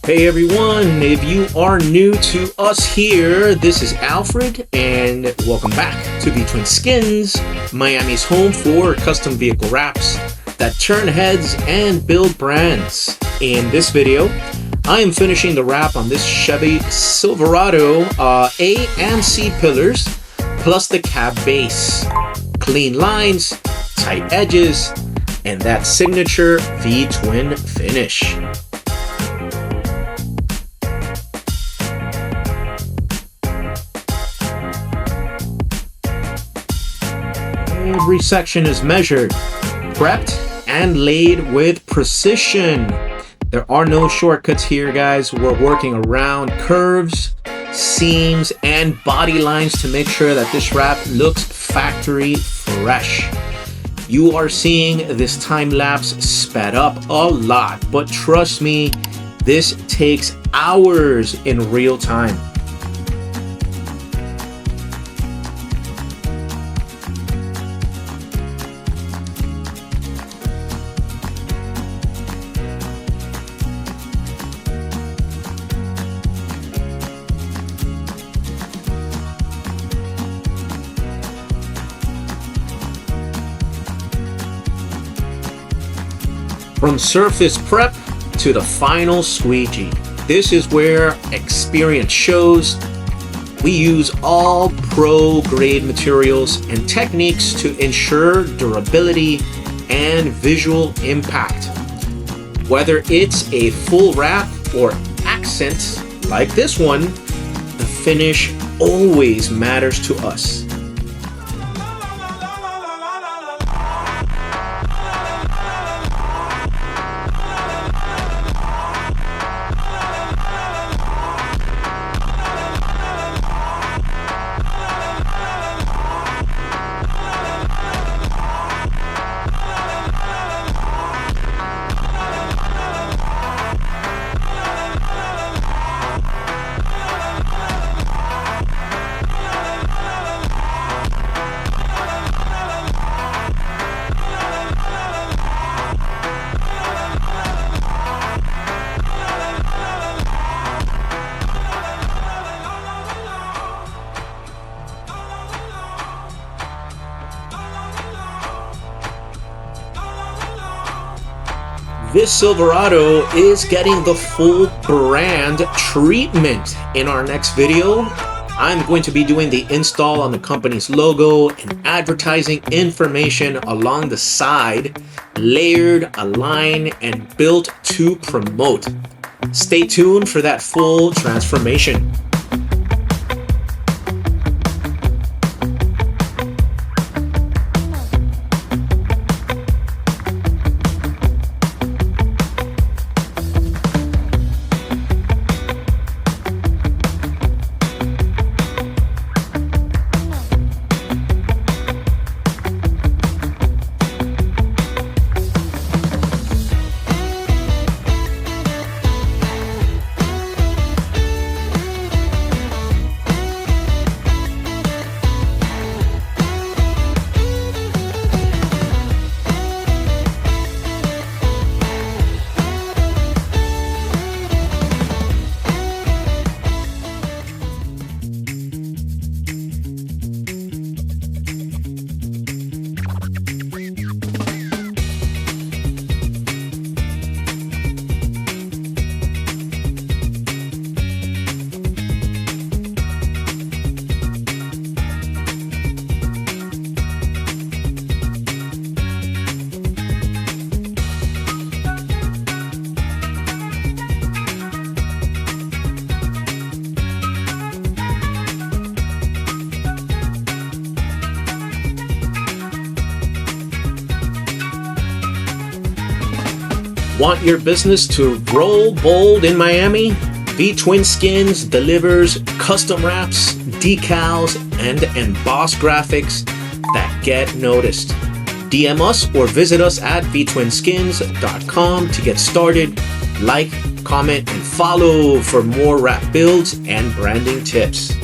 Hey everyone, if you are new to us here, this is Alfred and welcome back to V-Twin Skins, Miami's home for custom vehicle wraps that turn heads and build brands. In this video, I am finishing the wrap on this Chevy Silverado A and C pillars plus the cab base. Clean lines, tight edges, and that signature V-Twin finish. Every section is measured, prepped, and laid with precision. There are no shortcuts here, guys. We're working around curves, seams, and body lines to make sure that this wrap looks factory fresh. You are seeing this time lapse sped up a lot, but trust me, this takes hours in real time. From surface prep to the final squeegee, this is where experience shows. We use all pro-grade materials and techniques to ensure durability and visual impact. Whether it's a full wrap or accents like this one, the finish always matters to us. This Silverado is getting the full brand treatment. In our next video, I'm going to be doing the install on the company's logo and advertising information along the side, layered, aligned, and built to promote. Stay tuned for that full transformation. Want your business to roll bold in Miami? V-Twin Skins delivers custom wraps, decals, and embossed graphics that get noticed. DM us or visit us at vtwinskins.com to get started. Like, comment, and follow for more wrap builds and branding tips.